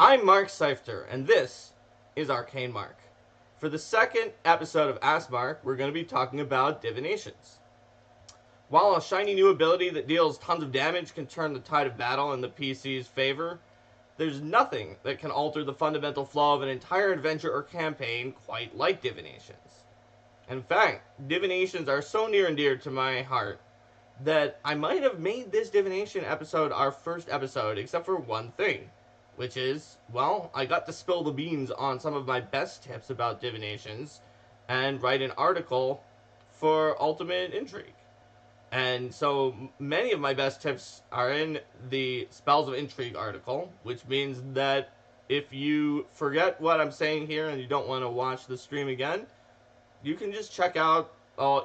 I'm Mark Seifter, and this is Arcane Mark. For the second episode of Ask Mark, we're going to be talking about Divinations. While a shiny new ability that deals tons of damage can turn the tide of battle in the PC's favor, there's nothing that can alter the fundamental flow of an entire adventure or campaign quite like Divinations. In fact, Divinations are so near and dear to my heart that I might have made this Divination episode our first episode, except for one thing. Which is, well, I got to spill the beans on some of my best tips about divinations and write an article for Ultimate Intrigue. And so many of my best tips are in the Spells of Intrigue article, which means that if you forget what I'm saying here and you don't want to watch the stream again, you can just check out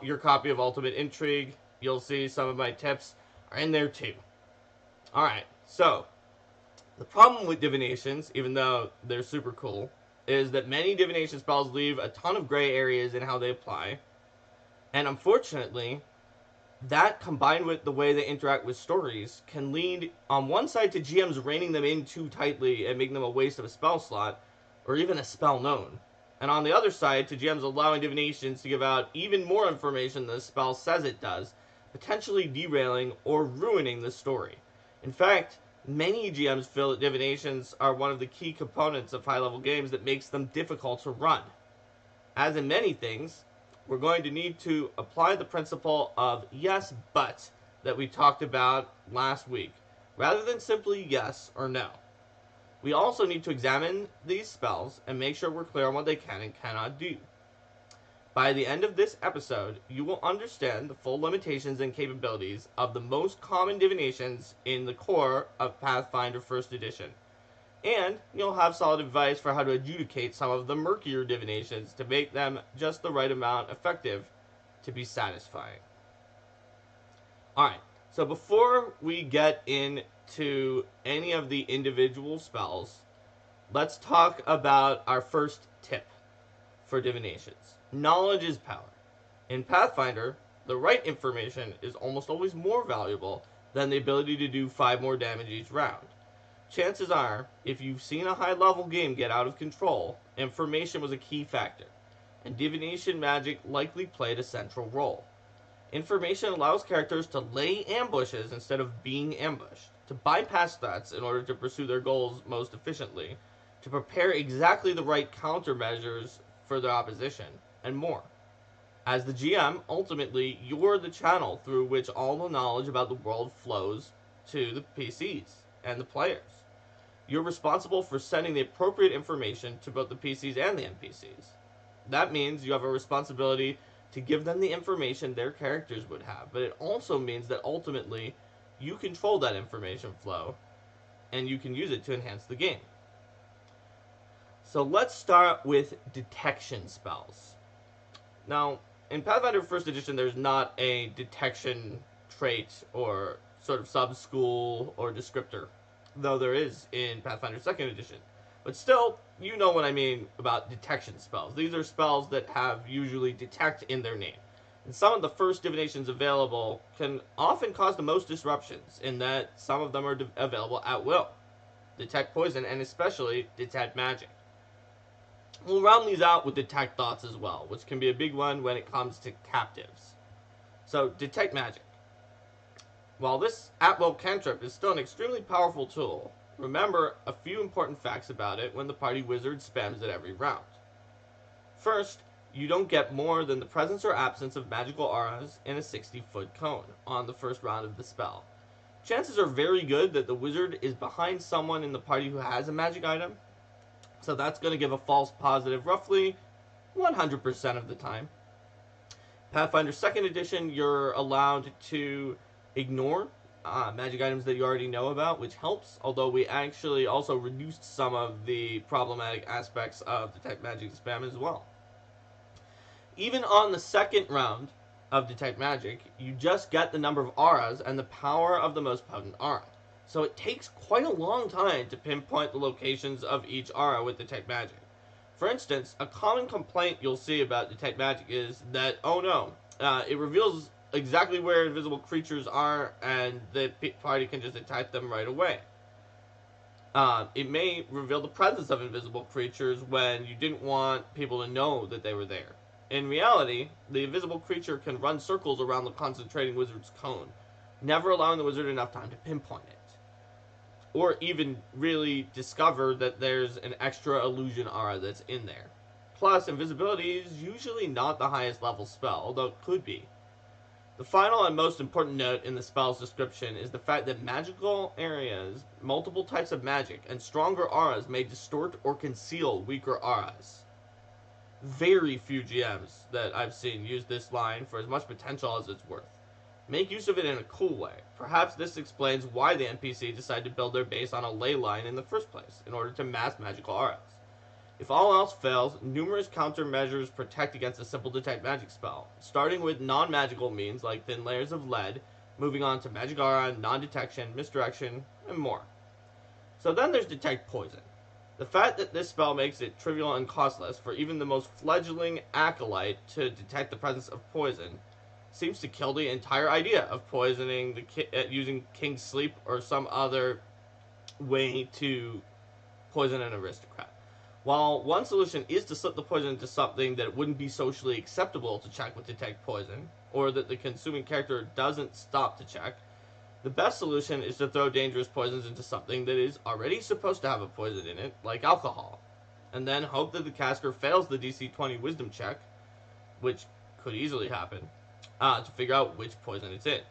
your copy of Ultimate Intrigue. You'll see some of my tips are in there too. Alright, so the problem with divinations, even though they're super cool, is that many divination spells leave a ton of gray areas in how they apply. And unfortunately, that combined with the way they interact with stories can lead on one side to GMs reining them in too tightly and making them a waste of a spell slot, or even a spell known. And on the other side to GMs allowing divinations to give out even more information than the spell says it does, potentially derailing or ruining the story. In fact, many GMs feel that divinations are one of the key components of high-level games that makes them difficult to run. As in many things, we're going to need to apply the principle of yes, but that we talked about last week, rather than simply yes or no. We also need to examine these spells and make sure we're clear on what they can and cannot do. By the end of this episode, you will understand the full limitations and capabilities of the most common divinations in the core of Pathfinder First Edition. And you'll have solid advice for how to adjudicate some of the murkier divinations to make them just the right amount effective to be satisfying. Alright, so before we get into any of the individual spells, let's talk about our first tip for divinations. Knowledge is power. In Pathfinder, the right information is almost always more valuable than the ability to do 5 more damage each round. Chances are, if you've seen a high-level game get out of control, information was a key factor, and divination magic likely played a central role. Information allows characters to lay ambushes instead of being ambushed, to bypass threats in order to pursue their goals most efficiently, to prepare exactly the right countermeasures for their opposition, and more. As the GM, ultimately, you're the channel through which all the knowledge about the world flows to the PCs and the players. You're responsible for sending the appropriate information to both the PCs and the NPCs. That means you have a responsibility to give them the information their characters would have, but it also means that ultimately, you control that information flow, and you can use it to enhance the game. So let's start with detection spells. Now, in Pathfinder First Edition, there's not a detection trait or sort of sub-school or descriptor, though there is in Pathfinder Second Edition. But still, you know what I mean about detection spells. These are spells that have usually detect in their name. And some of the first divinations available can often cause the most disruptions, in that some of them are available at will. Detect poison, and especially detect magic. We'll round these out with detect thoughts as well, which can be a big one when it comes to captives. So, detect magic. While this at-will cantrip is still an extremely powerful tool, remember a few important facts about it when the party wizard spams it every round. First, you don't get more than the presence or absence of magical auras in a 60-foot cone on the first round of the spell. Chances are very good that the wizard is behind someone in the party who has a magic item, so that's going to give a false positive roughly 100% of the time. Pathfinder 2nd Edition, you're allowed to ignore magic items that you already know about, which helps, although we actually also reduced some of the problematic aspects of Detect Magic spam as well. Even on the second round of Detect Magic, you just get the number of auras and the power of the most potent aura. So it takes quite a long time to pinpoint the locations of each aura with Detect Magic. For instance, a common complaint you'll see about Detect Magic is that, oh no, it reveals exactly where invisible creatures are and the party can just attack them right away. It may reveal the presence of invisible creatures when you didn't want people to know that they were there. In reality, the invisible creature can run circles around the concentrating wizard's cone, never allowing the wizard enough time to pinpoint it, or even really discover that there's an extra illusion aura that's in there. Plus, invisibility is usually not the highest level spell, although it could be. The final and most important note in the spell's description is the fact that magical areas, multiple types of magic, and stronger auras may distort or conceal weaker auras. Very few GMs that I've seen use this line for as much potential as it's worth. Make use of it in a cool way. Perhaps this explains why the NPC decided to build their base on a ley line in the first place, in order to mask magical auras. If all else fails, numerous countermeasures protect against a simple detect magic spell, starting with non-magical means like thin layers of lead, moving on to magic aura, non-detection, misdirection, and more. So then there's detect poison. The fact that this spell makes it trivial and costless for even the most fledgling acolyte to detect the presence of poison seems to kill the entire idea of poisoning using King's Sleep or some other way to poison an aristocrat. While one solution is to slip the poison into something that wouldn't be socially acceptable to check with detect poison, or that the consuming character doesn't stop to check, the best solution is to throw dangerous poisons into something that is already supposed to have a poison in it, like alcohol, and then hope that the caster fails the DC 20 wisdom check, which could easily happen, to figure out which poison it's in.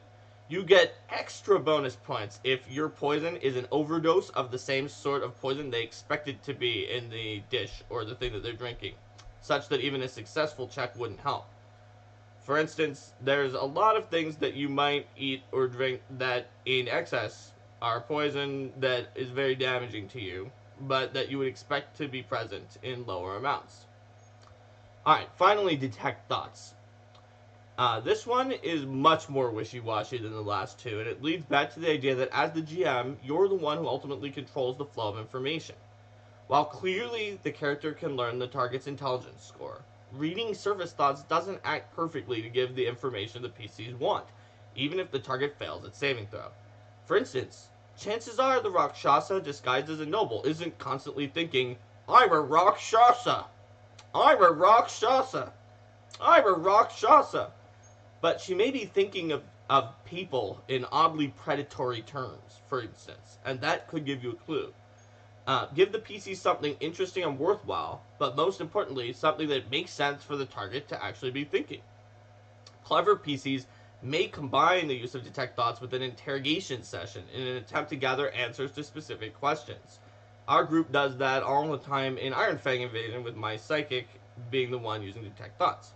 You get extra bonus points if your poison is an overdose of the same sort of poison they expect it to be in the dish or the thing that they're drinking, such that even a successful check wouldn't help. For instance, there's a lot of things that you might eat or drink that in excess are poison that is very damaging to you, but that you would expect to be present in lower amounts. Alright, finally, detect thoughts. This one is much more wishy-washy than the last two, and it leads back to the idea that as the GM, you're the one who ultimately controls the flow of information. While clearly the character can learn the target's intelligence score, reading surface thoughts doesn't act perfectly to give the information the PCs want, even if the target fails its saving throw. For instance, chances are the Rakshasa disguised as a noble isn't constantly thinking, "I'm a Rakshasa! I'm a Rakshasa! I'm a Rakshasa!" But she may be thinking of people in oddly predatory terms, for instance, and that could give you a clue. Give the PC something interesting and worthwhile, but most importantly, something that makes sense for the target to actually be thinking. Clever PCs may combine the use of detect thoughts with an interrogation session in an attempt to gather answers to specific questions. Our group does that all the time in Iron Fang Invasion, with my psychic being the one using detect thoughts.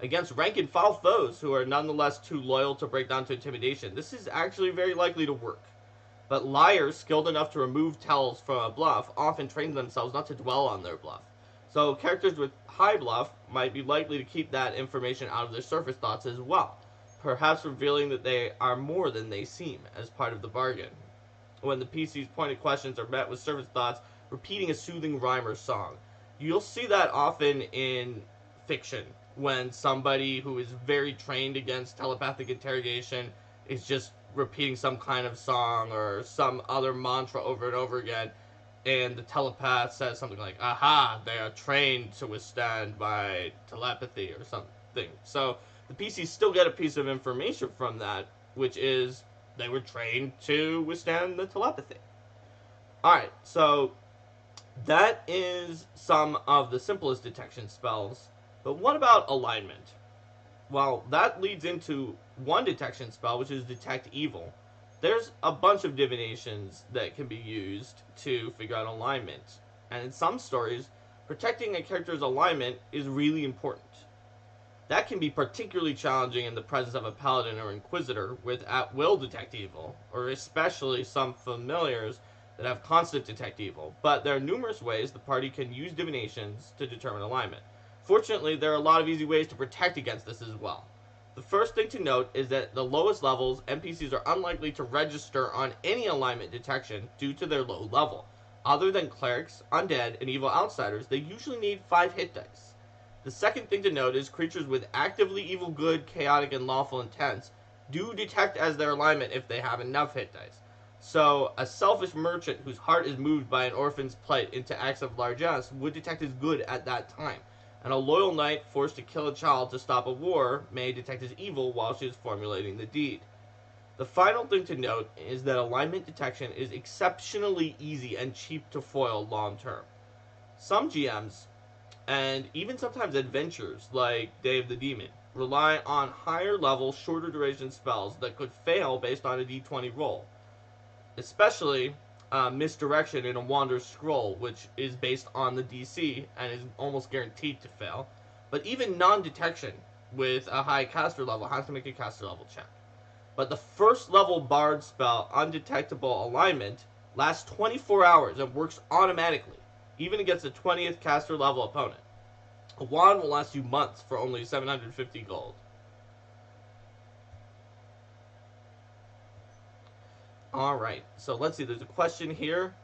Against rank and file foes who are nonetheless too loyal to break down to intimidation, this is actually very likely to work. But liars skilled enough to remove tells from a bluff often train themselves not to dwell on their bluff. So characters with high bluff might be likely to keep that information out of their surface thoughts as well, perhaps revealing that they are more than they seem as part of the bargain. When the PC's pointed questions are met with surface thoughts, repeating a soothing rhyme or song. You'll see that often in fiction, when somebody who is very trained against telepathic interrogation is just repeating some kind of song or some other mantra over and over again, and the telepath says something like, "Aha, they are trained to withstand by telepathy," or something. So the PCs still get a piece of information from that, which is they were trained to withstand the telepathy. Alright, so that is some of the simplest detection spells. But what about alignment? Well, that leads into one detection spell, which is Detect Evil. There's a bunch of divinations that can be used to figure out alignment. And in some stories, protecting a character's alignment is really important. That can be particularly challenging in the presence of a paladin or inquisitor with at-will Detect Evil, or especially some familiars that have constant Detect Evil. But there are numerous ways the party can use divinations to determine alignment. Fortunately, there are a lot of easy ways to protect against this as well. The first thing to note is that at the lowest levels, NPCs are unlikely to register on any alignment detection due to their low level. Other than clerics, undead, and evil outsiders, they usually need 5 hit dice. The second thing to note is creatures with actively evil, good, chaotic, and lawful intents do detect as their alignment if they have enough hit dice. So, a selfish merchant whose heart is moved by an orphan's plight into acts of largesse would detect as good at that time, and a loyal knight forced to kill a child to stop a war may detect as evil while she is formulating the deed. The final thing to note is that alignment detection is exceptionally easy and cheap to foil long term. Some GMs, and even sometimes adventurers like Day of the Demon, rely on higher level, shorter duration spells that could fail based on a d20 roll, especially misdirection in a Wander's Scroll, which is based on the DC and is almost guaranteed to fail. But even non-detection with a high caster level has to make a caster level check. But the first level Bard spell, Undetectable Alignment, lasts 24 hours and works automatically, even against a 20th caster level opponent. A wand will last you months for only 750 gold. Alright, so let's see, there's a question here.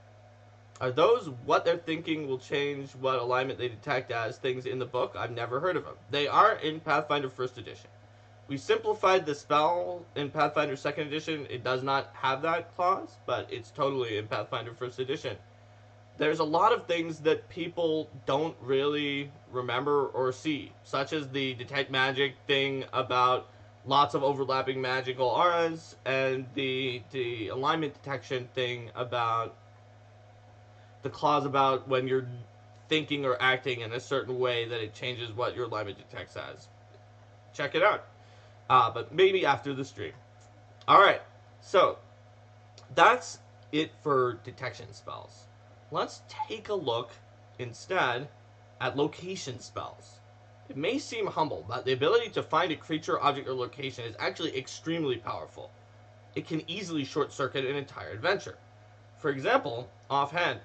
Are those what they're thinking will change what alignment they detect as things in the book? I've never heard of them. They are in Pathfinder First Edition. We simplified the spell in Pathfinder Second Edition. It does not have that clause, but it's totally in Pathfinder First Edition. There's a lot of things that people don't really remember or see, such as the detect magic thing about lots of overlapping magical auras, and the alignment detection thing about the clause about when you're thinking or acting in a certain way that it changes what your alignment detects as. Check it out. But maybe after the stream. Alright, so that's it for detection spells. Let's take a look instead at location spells. It may seem humble, but the ability to find a creature, object, or location is actually extremely powerful. It can easily short-circuit an entire adventure. For example, offhand,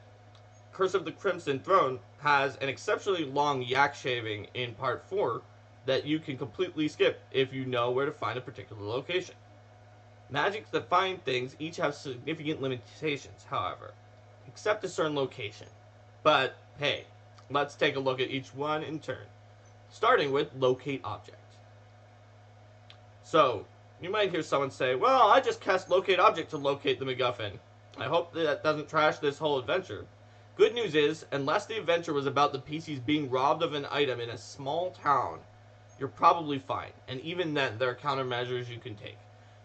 Curse of the Crimson Throne has an exceptionally long yak shaving in Part 4 that you can completely skip if you know where to find a particular location. Magics that find things each have significant limitations, however, except a certain location. But, hey, let's take a look at each one in turn. Starting with Locate Object. So, you might hear someone say, well, I just cast Locate Object to locate the MacGuffin. I hope that doesn't trash this whole adventure. Good news is, unless the adventure was about the PCs being robbed of an item in a small town, you're probably fine, and even then, there are countermeasures you can take.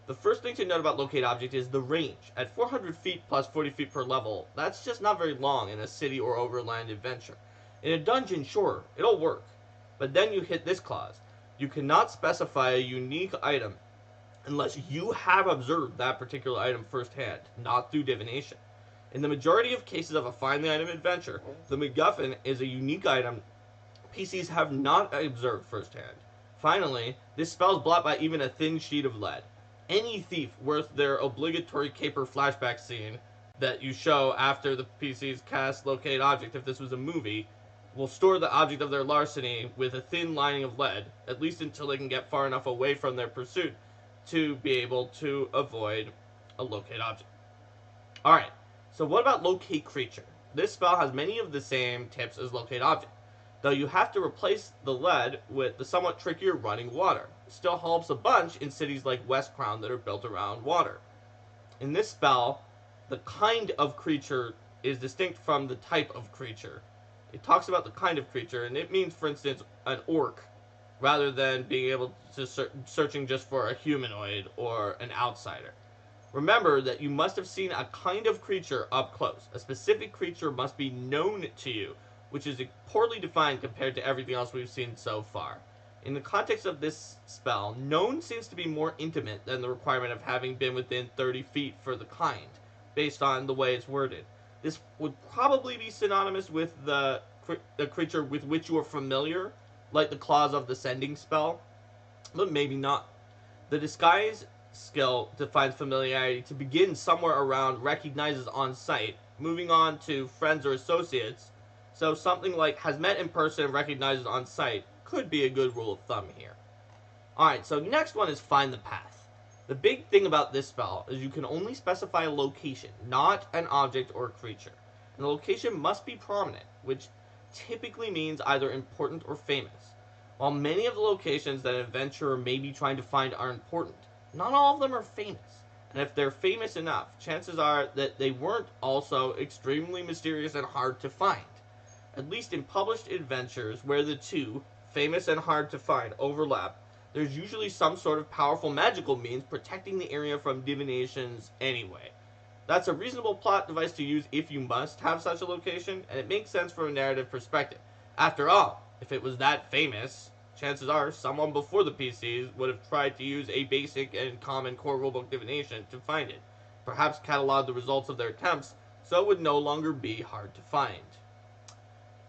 The first thing to note about Locate Object is the range. At 400 feet plus 40 feet per level, that's just not very long in a city or overland adventure. In a dungeon, sure, it'll work. But then you hit this clause. You cannot specify a unique item unless you have observed that particular item firsthand, not through divination. In the majority of cases of a Find the Item adventure, the MacGuffin is a unique item PCs have not observed firsthand. Finally, this spell is blocked by even a thin sheet of lead. Any thief worth their obligatory caper flashback scene that you show after the PCs cast Locate Object, if this was a movie, will store the object of their larceny with a thin lining of lead, at least until they can get far enough away from their pursuit to be able to avoid a Locate Object. Alright, so what about Locate Creature? This spell has many of the same tips as Locate Object, though you have to replace the lead with the somewhat trickier Running Water. It still helps a bunch in cities like West Crown that are built around water. In this spell, the kind of creature is distinct from the type of creature. It talks about the kind of creature, and it means, for instance, an orc, rather than being able to searching just for a humanoid or an outsider. Remember that you must have seen a kind of creature up close. A specific creature must be known to you, which is poorly defined compared to everything else we've seen so far. In the context of this spell, known seems to be more intimate than the requirement of having been within 30 feet for the kind, based on the way it's worded. This would probably be synonymous with the creature with which you are familiar, like the clause of the Sending spell, but maybe not. The Disguise skill defines familiarity to begin somewhere around recognizes on sight, moving on to friends or associates, so something like has met in person and recognizes on sight could be a good rule of thumb here. Alright, so next one is Find the Path. The big thing about this spell is you can only specify a location, not an object or creature. And the location must be prominent, which typically means either important or famous. While many of the locations that an adventurer may be trying to find are important, not all of them are famous, And if they're famous enough, chances are that they weren't also extremely mysterious and hard to find. At least in published adventures where the two, famous and hard to find, overlap, there's usually some sort of powerful magical means protecting the area from divinations anyway. That's a reasonable plot device to use if you must have such a location, and it makes sense from a narrative perspective. After all, if it was that famous, chances are someone before the PCs would have tried to use a basic and common core rulebook divination to find it, perhaps catalog the results of their attempts so it would no longer be hard to find.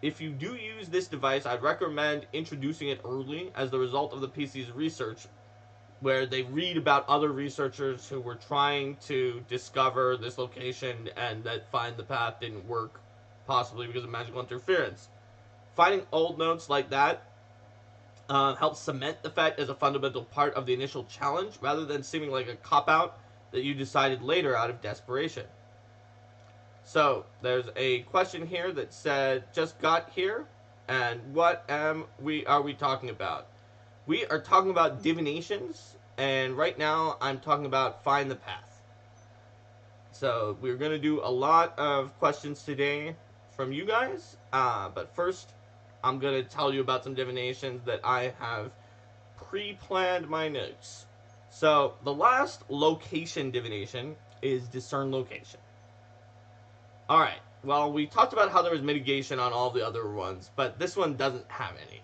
If you do use this device, I'd recommend introducing it early as the result of the PC's research, where they read about other researchers who were trying to discover this location and that find the path didn't work, possibly because of magical interference. Finding old notes like that helps cement the fact as a fundamental part of the initial challenge, rather than seeming like a cop-out that you decided later out of desperation. So, there's a question here that said, just got here, and what are we talking about? We are talking about divinations, and right now I'm talking about find the path. So, we're going to do a lot of questions today from you guys, but first I'm going to tell you about some divinations that I have pre-planned my notes. So, the last location divination is discern location. Alright, well, we talked about how there was mitigation on all the other ones, but this one doesn't have any.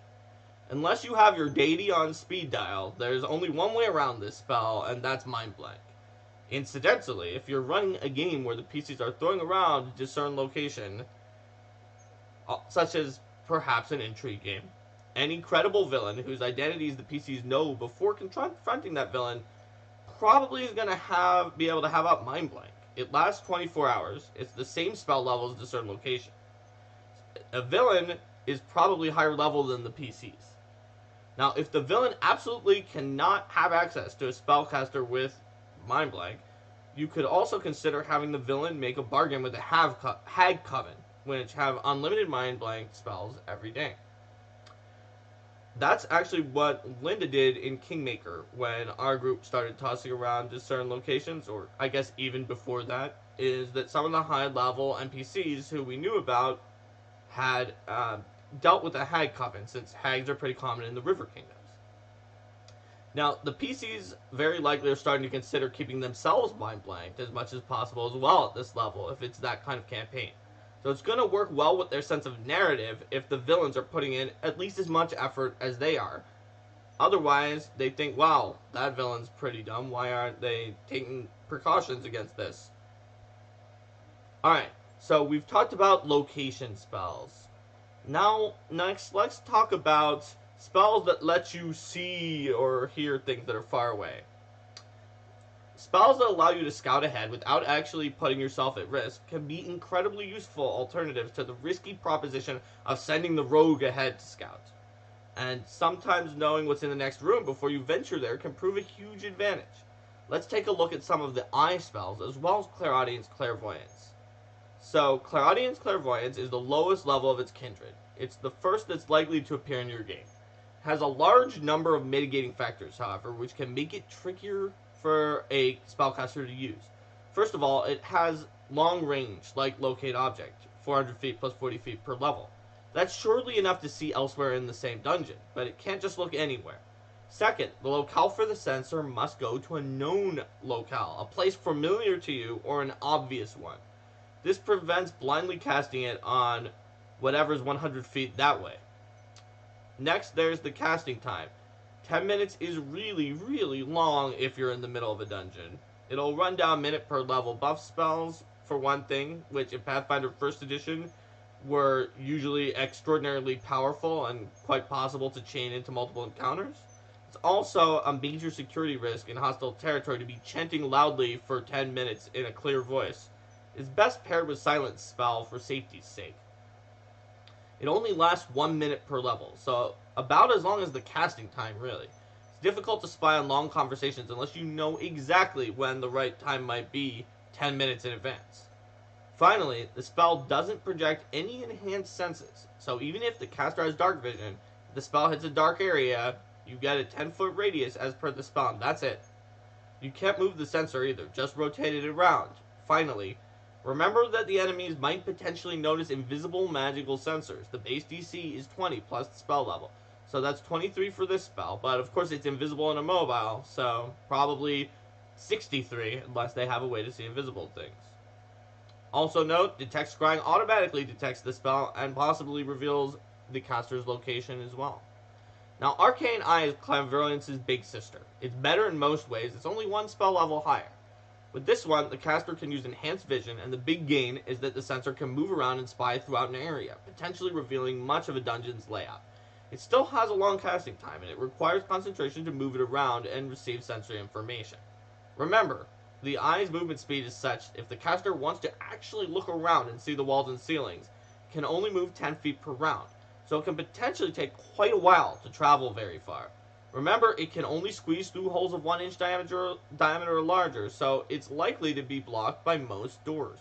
Unless you have your deity on speed dial, there's only one way around this spell, and that's mind blank. Incidentally, if you're running a game where the PCs are throwing around discern location, such as perhaps an Intrigue game, any credible villain whose identities the PCs know before confronting that villain probably is going to be able to have up mind blank. It lasts 24 hours. It's the same spell level as discern location. A villain is probably higher level than the PCs. Now, if the villain absolutely cannot have access to a spellcaster with mind blank, you could also consider having the villain make a bargain with the Hag Coven, which have unlimited mind blank spells every day. That's actually what Linda did in Kingmaker when our group started tossing around discern locations, or I guess even before that, is that some of the high-level NPCs who we knew about had dealt with the Hag Coven, since hags are pretty common in the River Kingdoms. Now, the PCs very likely are starting to consider keeping themselves mind blanked as much as possible as well at this level, if it's that kind of campaign. So it's going to work well with their sense of narrative if the villains are putting in at least as much effort as they are. Otherwise, they think, wow, that villain's pretty dumb. Why aren't they taking precautions against this? Alright, so we've talked about location spells. Now, next, let's talk about spells that let you see or hear things that are far away. Spells that allow you to scout ahead without actually putting yourself at risk can be incredibly useful alternatives to the risky proposition of sending the rogue ahead to scout. And sometimes knowing what's in the next room before you venture there can prove a huge advantage. Let's take a look at some of the eye spells as well as Clairaudience Clairvoyance. So, Clairaudience Clairvoyance is the lowest level of its kindred. It's the first that's likely to appear in your game. It has a large number of mitigating factors, however, which can make it trickier for a spellcaster to use. First of all, it has long range, like Locate Object, 400 feet plus 40 feet per level. That's surely enough to see elsewhere in the same dungeon, but it can't just look anywhere. Second, the locale for the sensor must go to a known locale, a place familiar to you or an obvious one. This prevents blindly casting it on whatever's 100 feet that way. Next, there's the casting time. 10 minutes is really, really long if you're in the middle of a dungeon. It'll run down minute per level buff spells, for one thing, which in Pathfinder First Edition were usually extraordinarily powerful and quite possible to chain into multiple encounters. It's also a major security risk in hostile territory to be chanting loudly for 10 minutes in a clear voice. It's best paired with Silence spell for safety's sake. It only lasts 1 minute per level, so about as long as the casting time, really. It's difficult to spy on long conversations unless you know exactly when the right time might be 10 minutes in advance. Finally, the spell doesn't project any enhanced senses, so even if the caster has dark vision, if the spell hits a dark area, you get a 10-foot radius as per the spell, and that's it. You can't move the sensor either, just rotate it around. Finally, remember that the enemies might potentially notice invisible magical sensors. The base DC is 20 plus the spell level. So that's 23 for this spell, but of course it's invisible and immobile, so probably 63 unless they have a way to see invisible things. Also note, Detect Scrying automatically detects the spell and possibly reveals the caster's location as well. Now, Arcane Eye is Clairvoyance's big sister. It's better in most ways, it's only one spell level higher. With this one, the caster can use Enhanced Vision, and the big gain is that the sensor can move around and spy throughout an area, potentially revealing much of a dungeon's layout. It still has a long casting time, and it requires concentration to move it around and receive sensory information. Remember, the eye's movement speed is such if the caster wants to actually look around and see the walls and ceilings, it can only move 10 feet per round, so it can potentially take quite a while to travel very far. Remember, it can only squeeze through holes of 1 inch diameter or larger, so it's likely to be blocked by most doors.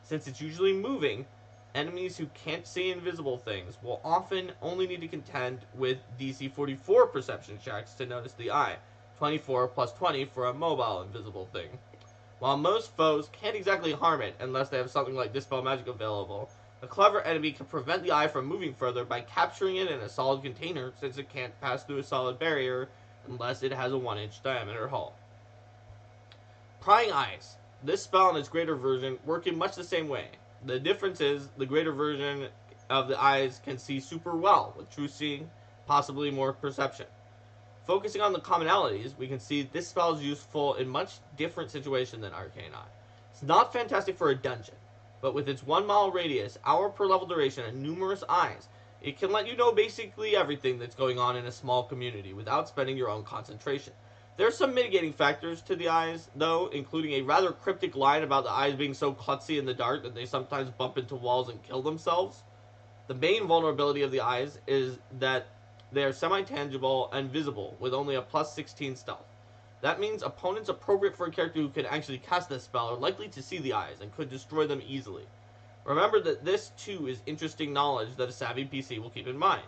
Since it's usually moving, enemies who can't see invisible things will often only need to contend with DC 44 perception checks to notice the eye, 24 plus 20 for a mobile invisible thing. While most foes can't exactly harm it unless they have something like Dispel Magic available, a clever enemy can prevent the eye from moving further by capturing it in a solid container, since it can't pass through a solid barrier unless it has a 1 inch diameter hull. Prying Eyes. This spell and its greater version work in much the same way. The difference is the greater version of the eyes can see super well, with true seeing, possibly more perception. Focusing on the commonalities, we can see this spell is useful in much different situation than Arcane Eye. It's not fantastic for a dungeon, but with its 1 mile radius, hour per level duration, and numerous eyes, it can let you know basically everything that's going on in a small community without spending your own concentration. There are some mitigating factors to the eyes, though, including a rather cryptic line about the eyes being so klutzy in the dark that they sometimes bump into walls and kill themselves. The main vulnerability of the eyes is that they are semi-tangible and visible, with only a plus 16 stealth. That means opponents appropriate for a character who can actually cast this spell are likely to see the eyes and could destroy them easily. Remember that this too is interesting knowledge that a savvy PC will keep in mind.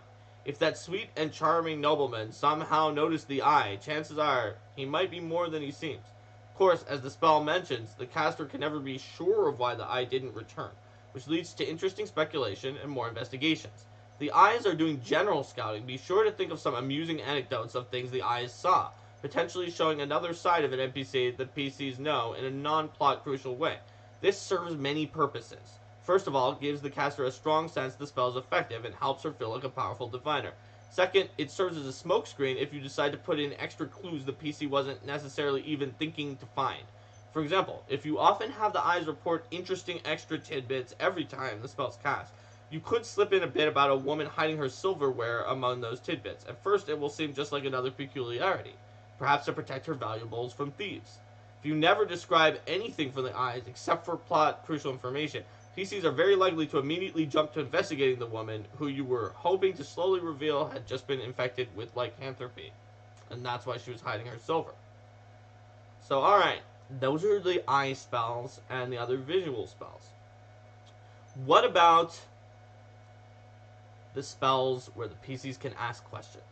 If that sweet and charming nobleman somehow noticed the eye, chances are he might be more than he seems. Of course, as the spell mentions, the caster can never be sure of why the eye didn't return, which leads to interesting speculation and more investigations. If the eyes are doing general scouting, be sure to think of some amusing anecdotes of things the eyes saw, potentially showing another side of an NPC that PCs know in a non-plot crucial way. This serves many purposes. First of all, it gives the caster a strong sense the spell is effective and helps her feel like a powerful diviner. Second, it serves as a smokescreen if you decide to put in extra clues the PC wasn't necessarily even thinking to find. For example, if you often have the eyes report interesting extra tidbits every time the spell's cast, you could slip in a bit about a woman hiding her silverware among those tidbits. At first, it will seem just like another peculiarity, perhaps to protect her valuables from thieves. If you never describe anything for the eyes except for plot crucial information, PCs are very likely to immediately jump to investigating the woman who you were hoping to slowly reveal had just been infected with lycanthropy, and that's why she was hiding her silver. So alright, those are the eye spells and the other visual spells. What about the spells where the PCs can ask questions?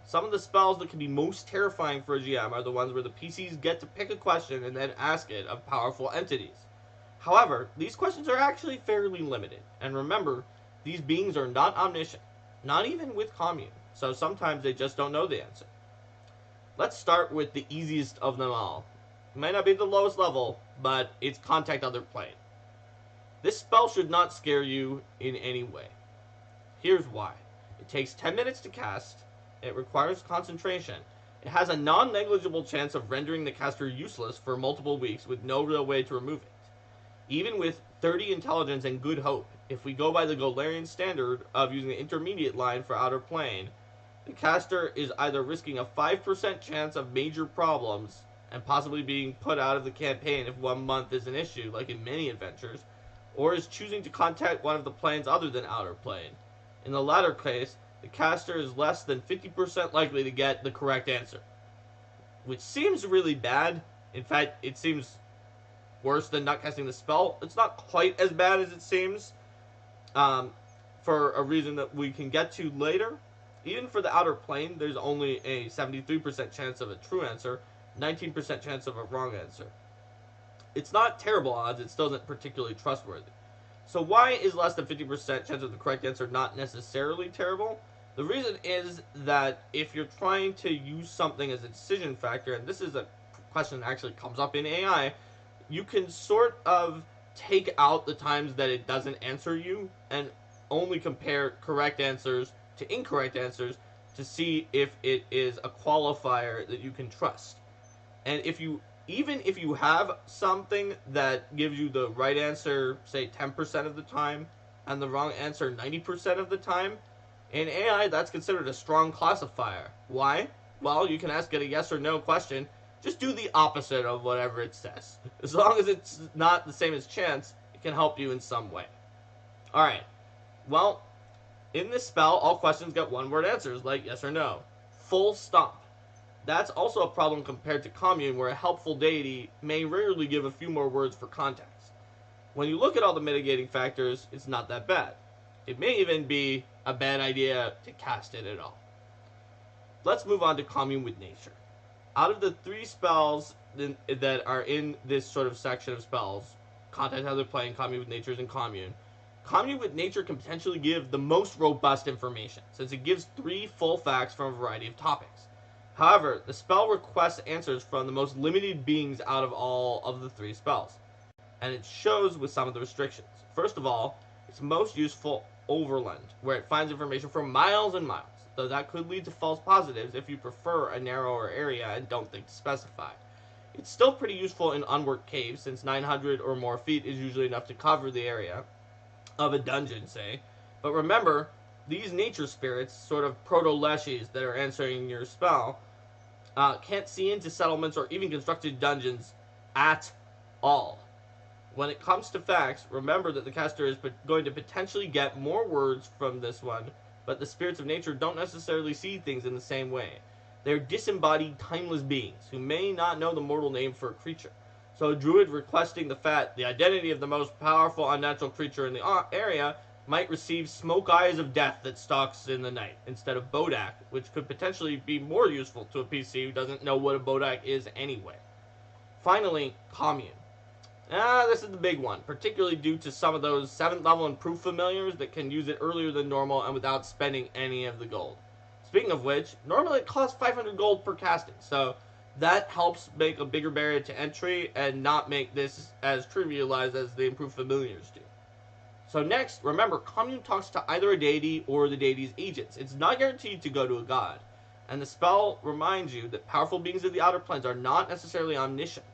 Some of the spells that can be most terrifying for a GM are the ones where the PCs get to pick a question and then ask it of powerful entities. However, these questions are actually fairly limited, and remember, these beings are not omniscient, not even with commune, so sometimes they just don't know the answer. Let's start with the easiest of them all. It might not be the lowest level, but it's Contact Other Plane. This spell should not scare you in any way. Here's why. It takes 10 minutes to cast, it requires concentration, it has a non-negligible chance of rendering the caster useless for multiple weeks with no real way to remove it. Even with 30 intelligence and good hope, if we go by the Golarian standard of using the intermediate line for Outer Plane, the caster is either risking a 5% chance of major problems and possibly being put out of the campaign if 1 month is an issue, like in many adventures, or is choosing to contact one of the planes other than Outer Plane. In the latter case, the caster is less than 50% likely to get the correct answer, which seems really bad. In fact, it seems worse than not casting the spell. It's not quite as bad as it seems, for a reason that we can get to later. Even for the Outer Plane, there's only a 73% chance of a true answer, 19% chance of a wrong answer. It's not terrible odds, it still isn't particularly trustworthy. So why is less than 50% chance of the correct answer not necessarily terrible? The reason is that if you're trying to use something as a decision factor, and this is a question that actually comes up in AI, you can sort of take out the times that it doesn't answer you and only compare correct answers to incorrect answers to see if it is a qualifier that you can trust. And even if you have something that gives you the right answer, say 10% of the time, and the wrong answer 90% of the time, in AI, that's considered a strong classifier. Why? Well, you can ask it a yes or no question. Just do the opposite of whatever it says. As long as it's not the same as chance, it can help you in some way. Alright. Well, in this spell, all questions get one-word answers, like yes or no. Full stop. That's also a problem compared to Commune, where a helpful deity may rarely give a few more words for context. When you look at all the mitigating factors, it's not that bad. It may even be a bad idea to cast it at all. Let's move on to Commune with Nature. Out of the 3 spells that are in this sort of section of spells, Contact Other Plane, Commune with Nature, and Commune with Nature can potentially give the most robust information, since it gives 3 full facts from a variety of topics. However, the spell requests answers from the most limited beings out of all of the 3 spells, and it shows with some of the restrictions. First of all, it's most useful overland, where it finds information for miles and miles, though that could lead to false positives if you prefer a narrower area and don't think to specify. It's still pretty useful in unworked caves, since 900 or more feet is usually enough to cover the area of a dungeon, say. But remember, these nature spirits, sort of proto-leshies that are answering your spell, can't see into settlements or even constructed dungeons at all. When it comes to facts, remember that the caster is going to potentially get more words from this one, but the spirits of nature don't necessarily see things in the same way. They're disembodied, timeless beings who may not know the mortal name for a creature. So a druid requesting the identity of the most powerful unnatural creature in the area, might receive Smoke Eyes of Death that stalks in the night, instead of Bodak, which could potentially be more useful to a PC who doesn't know what a Bodak is anyway. Finally, Commune. This is the big one, particularly due to some of those 7th level improved familiars that can use it earlier than normal and without spending any of the gold. Speaking of which, normally it costs 500 gold per casting, so that helps make a bigger barrier to entry and not make this as trivialized as the improved familiars do. So next, remember, Commune talks to either a deity or the deity's agents. It's not guaranteed to go to a god. And the spell reminds you that powerful beings of the outer planes are not necessarily omniscient.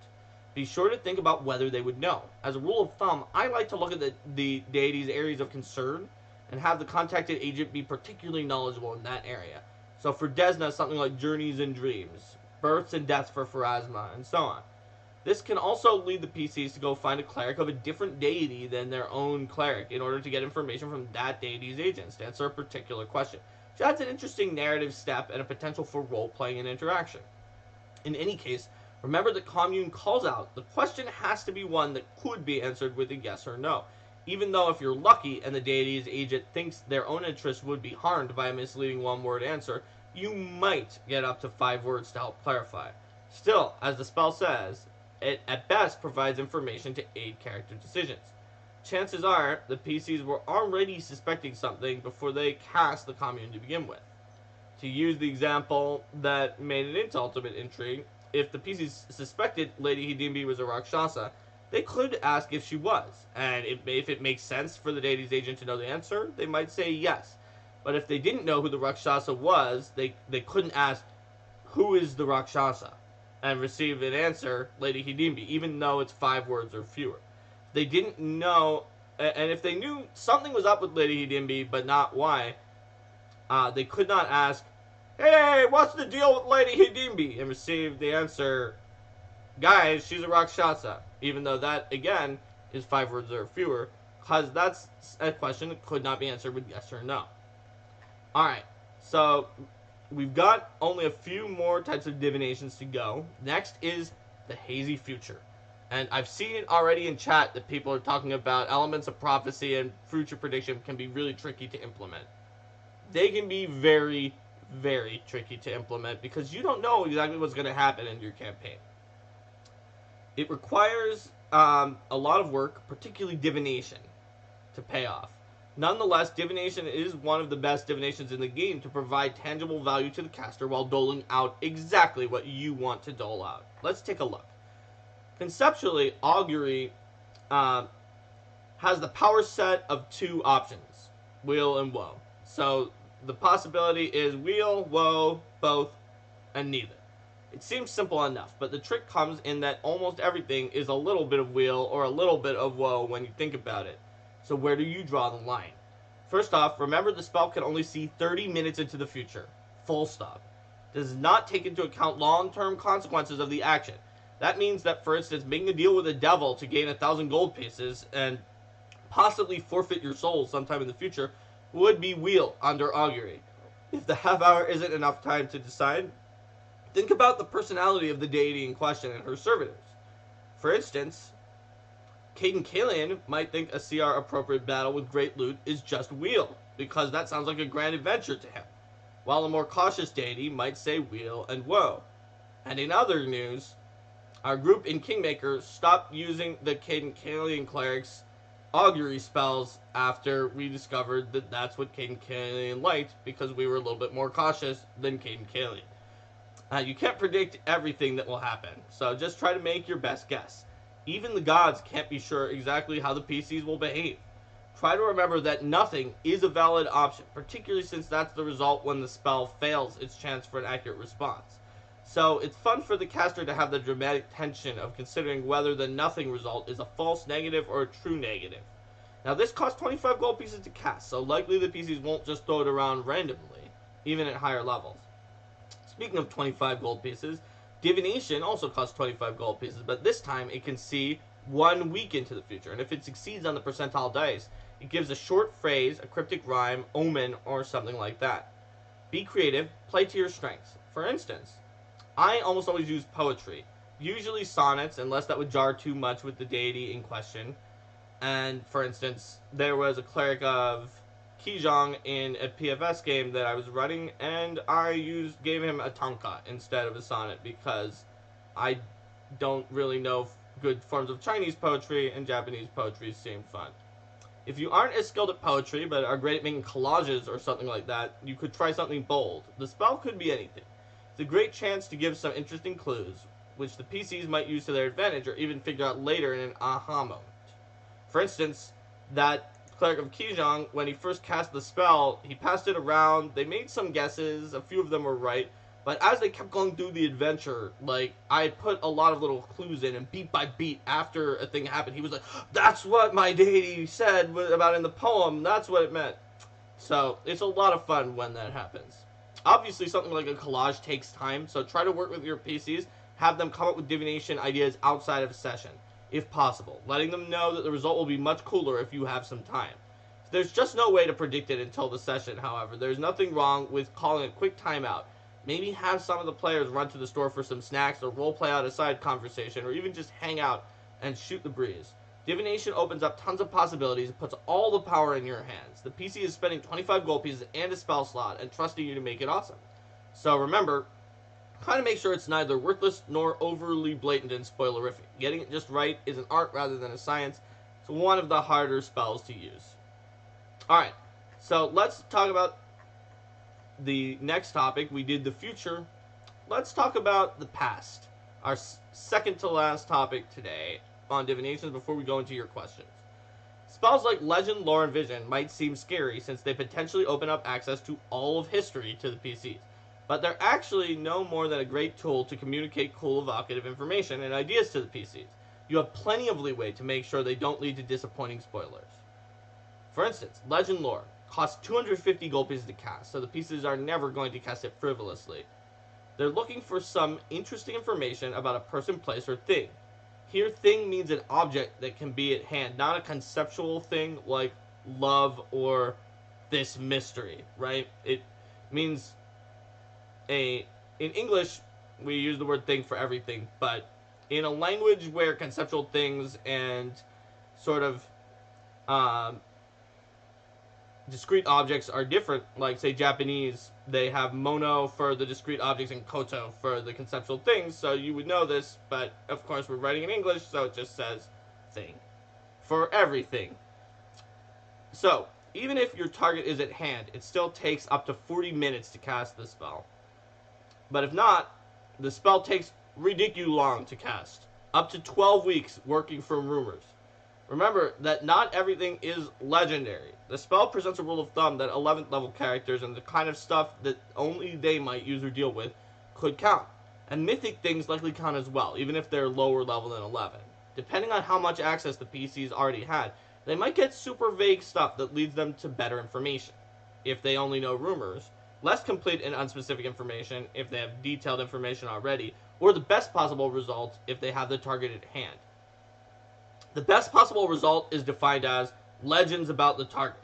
Be sure to think about whether they would know. As a rule of thumb, I like to look at the deity's areas of concern and have the contacted agent be particularly knowledgeable in that area. So for Desna, something like Journeys and Dreams, Births and Deaths for Pharasma, and so on. This can also lead the PCs to go find a cleric of a different deity than their own cleric in order to get information from that deity's agents to answer a particular question. So that's an interesting narrative step and a potential for role-playing and interaction. In any case, remember that Commune calls out the question has to be one that could be answered with a yes or no, even though if you're lucky and the deity's agent thinks their own interest would be harmed by a misleading one-word answer, you might get up to 5 words to help clarify. Still, as the spell says, it at best provides information to aid character decisions. Chances are the PCs were already suspecting something before they cast the Commune to begin with. To use the example that made it into Ultimate Intrigue, if the PCs suspected Lady Hidimbi was a Rakshasa, they could ask if she was, and if it makes sense for the deity's agent to know the answer, they might say yes. But if they didn't know who the Rakshasa was, they couldn't ask, who is the Rakshasa? And receive an answer, Lady Hidimbi, even though it's 5 words or fewer. They didn't know, and if they knew something was up with Lady Hidimbi, but not why, they could not ask, hey, what's the deal with Lady Hidimbi? And receive the answer, guys, she's a Rakshasa. Even though that, again, is 5 words or fewer, because that's a question that could not be answered with yes or no. Alright, so we've got only a few more types of divinations to go. Next is the hazy future. And I've seen it already in chat that people are talking about elements of prophecy and future prediction can be really tricky to implement. They can be very, very tricky to implement because you don't know exactly what's going to happen in your campaign. It requires a lot of work, particularly divination, to pay off. Nonetheless, divination is one of the best divinations in the game to provide tangible value to the caster while doling out exactly what you want to dole out. Let's take a look. Conceptually, augury has the power set of two options, wheel and woe. So the possibility is wheel, woe, both, and neither. It seems simple enough, but the trick comes in that almost everything is a little bit of wheel or a little bit of woe when you think about it. So where do you draw the line? First off, remember the spell can only see 30 minutes into the future. Full stop. Does not take into account long-term consequences of the action. That means that, for instance, making a deal with the devil to gain 1,000 gold pieces and possibly forfeit your soul sometime in the future would be wheel under augury. If the half hour isn't enough time to decide, think about the personality of the deity in question and her servitors. For instance, Caden Kalian might think a CR appropriate battle with great loot is just wheel, because that sounds like a grand adventure to him, while a more cautious deity might say wheel and woe. And in other news, our group in Kingmaker stopped using the Caden Kalian clerics augury spells after we discovered that that's what Caden Kalian liked, because we were a little bit more cautious than Caden Kalian. You can't predict everything that will happen, so just try to make your best guess. Even the gods can't be sure exactly how the PCs will behave. Try to remember that nothing is a valid option, particularly since that's the result when the spell fails its chance for an accurate response. So it's fun for the caster to have the dramatic tension of considering whether the nothing result is a false negative or a true negative. Now this costs 25 gold pieces to cast, so likely the PCs won't just throw it around randomly, even at higher levels. Speaking of 25 gold pieces, divination also costs 25 gold pieces, but this time it can see 1 week into the future, and if it succeeds on the percentile dice, it gives a short phrase, a cryptic rhyme, omen, or something like that. Be creative, play to your strengths. For instance, I almost always use poetry, usually sonnets, unless that would jar too much with the deity in question. And for instance, there was a cleric of Kijong in a PFS game that I was running, and I gave him a tanka instead of a sonnet because I don't really know good forms of Chinese poetry, and Japanese poetry seem fun. If you aren't as skilled at poetry but are great at making collages or something like that, you could try something bold. The spell could be anything. It's a great chance to give some interesting clues, which the PCs might use to their advantage or even figure out later in an aha moment. For instance, that Cleric of Kijong, when he first cast the spell, he passed it around, they made some guesses, a few of them were right, but as they kept going through the adventure, like, I put a lot of little clues in, and beat by beat, after a thing happened, he was like, that's what my deity said about in the poem, that's what it meant. So, it's a lot of fun when that happens. Obviously, something like a collage takes time, so try to work with your PCs, have them come up with divination ideas outside of a session, if possible, letting them know that the result will be much cooler if you have some time. There's just no way to predict it until the session, however. There's nothing wrong with calling a quick timeout. Maybe have some of the players run to the store for some snacks or roleplay out a side conversation or even just hang out and shoot the breeze. Divination opens up tons of possibilities and puts all the power in your hands. The PC is spending 25 gold pieces and a spell slot and trusting you to make it awesome. So remember, try to make sure it's neither worthless nor overly blatant and spoilerific. Getting it just right is an art rather than a science. It's one of the harder spells to use. Alright, so let's talk about the next topic. We did the future. Let's talk about the past. Our second to last topic today on divinations before we go into your questions. Spells like Legend, Lore, and Vision might seem scary since they potentially open up access to all of history to the PCs. But they're actually no more than a great tool to communicate cool, evocative information and ideas to the PCs. You have plenty of leeway to make sure they don't lead to disappointing spoilers. For instance, Legend Lore costs 250 gold pieces to cast, so the PCs are never going to cast it frivolously. They're looking for some interesting information about a person, place, or thing. Here, thing means an object that can be at hand, not a conceptual thing like love or this mystery, right? It means in English, we use the word thing for everything, but in a language where conceptual things and sort of discrete objects are different. Like, say, Japanese, they have mono for the discrete objects and koto for the conceptual things, so you would know this, but of course we're writing in English, so it just says thing for everything. So, even if your target is at hand, it still takes up to 40 minutes to cast the spell. But if not, the spell takes ridiculously long to cast. Up to 12 weeks working from rumors. Remember that not everything is legendary. The spell presents a rule of thumb that 11th level characters and the kind of stuff that only they might use or deal with could count. And mythic things likely count as well, even if they're lower level than 11. Depending on how much access the PCs already had, they might get super vague stuff that leads them to better information, if they only know rumors, less complete and unspecific information if they have detailed information already, or the best possible result if they have the target at hand. The best possible result is defined as legends about the target.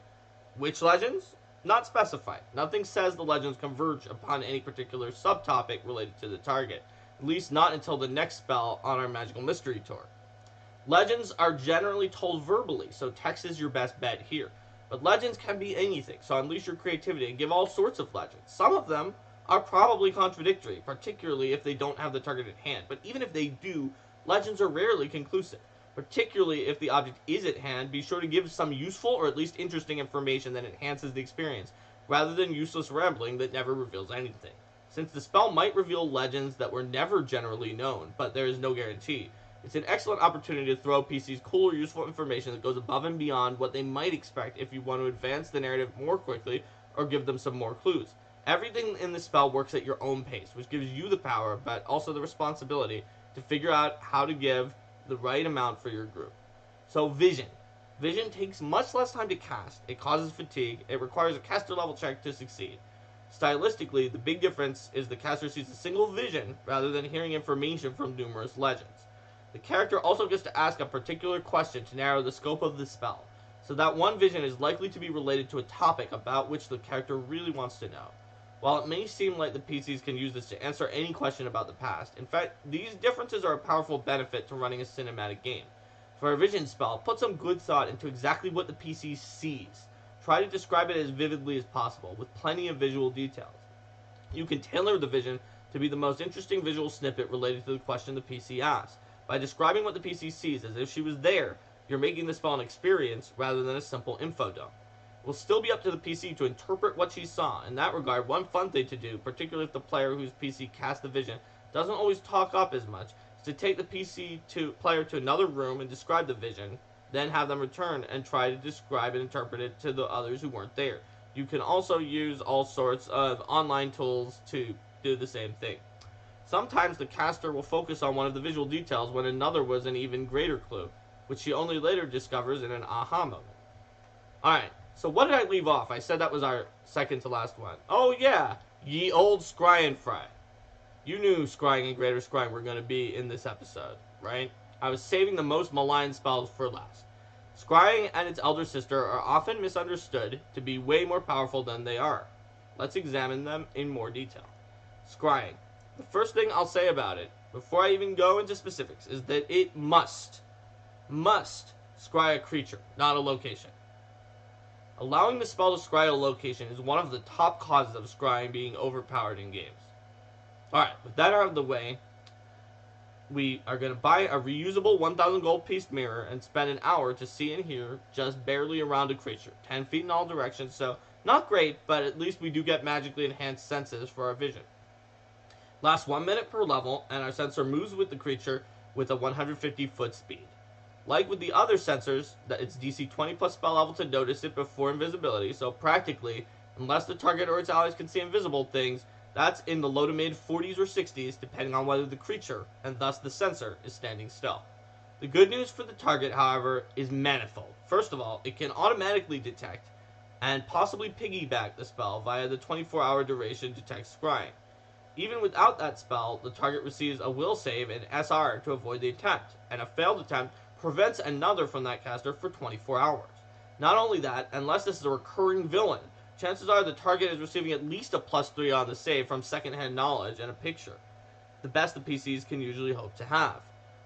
Which legends? Not specified. Nothing says the legends converge upon any particular subtopic related to the target, at least not until the next spell on our Magical Mystery Tour. Legends are generally told verbally, so text is your best bet here. But legends can be anything, so unleash your creativity and give all sorts of legends. Some of them are probably contradictory, particularly if they don't have the target at hand. But even if they do, legends are rarely conclusive. Particularly if the object is at hand, be sure to give some useful or at least interesting information that enhances the experience, rather than useless rambling that never reveals anything. Since the spell might reveal legends that were never generally known, but there is no guarantee, it's an excellent opportunity to throw PCs cool or useful information that goes above and beyond what they might expect if you want to advance the narrative more quickly or give them some more clues. Everything in the spell works at your own pace, which gives you the power, but also the responsibility to figure out how to give the right amount for your group. So Vision. Vision takes much less time to cast, it causes fatigue, it requires a caster level check to succeed. Stylistically, the big difference is the caster sees a single vision rather than hearing information from numerous legends. The character also gets to ask a particular question to narrow the scope of the spell, so that one vision is likely to be related to a topic about which the character really wants to know. While it may seem like the PCs can use this to answer any question about the past, in fact, these differences are a powerful benefit to running a cinematic game. For a vision spell, put some good thought into exactly what the PC sees. Try to describe it as vividly as possible, with plenty of visual details. You can tailor the vision to be the most interesting visual snippet related to the question the PC asks. By describing what the PC sees as if she was there, you're making the spell an experience rather than a simple info dump. It will still be up to the PC to interpret what she saw. In that regard, one fun thing to do, particularly if the player whose PC cast the vision doesn't always talk up as much, is to take the player to another room and describe the vision, then have them return and try to describe and interpret it to the others who weren't there. You can also use all sorts of online tools to do the same thing. Sometimes the caster will focus on one of the visual details when another was an even greater clue, which she only later discovers in an aha moment. Alright, so what did I leave off? I said that was our second to last one. Oh yeah, ye old scry and fry. You knew scrying and greater scrying were going to be in this episode, right? I was saving the most maligned spells for last. Scrying and its elder sister are often misunderstood to be way more powerful than they are. Let's examine them in more detail. Scrying. The first thing I'll say about it, before I even go into specifics, is that it must scry a creature, not a location. Allowing the spell to scry a location is one of the top causes of scrying being overpowered in games. Alright, with that out of the way, we are going to buy a reusable 1,000 gold piece mirror and spend an hour to see and hear just barely around a creature, 10 feet in all directions, so not great, but at least we do get magically enhanced senses for our vision. Lasts 1 minute per level, and our sensor moves with the creature with a 150 foot speed. Like with the other sensors, that it's DC 20 plus spell level to notice it before invisibility, so practically, unless the target or its allies can see invisible things, that's in the low to mid 40s or 60s, depending on whether the creature, and thus the sensor, is standing still. The good news for the target, however, is manifold. First of all, it can automatically detect and possibly piggyback the spell via the 24-hour duration detect scrying. Even without that spell, the target receives a will save and SR to avoid the attempt, and a failed attempt prevents another from that caster for 24 hours. Not only that, unless this is a recurring villain, chances are the target is receiving at least a +3 on the save from secondhand knowledge and a picture, the best the PCs can usually hope to have.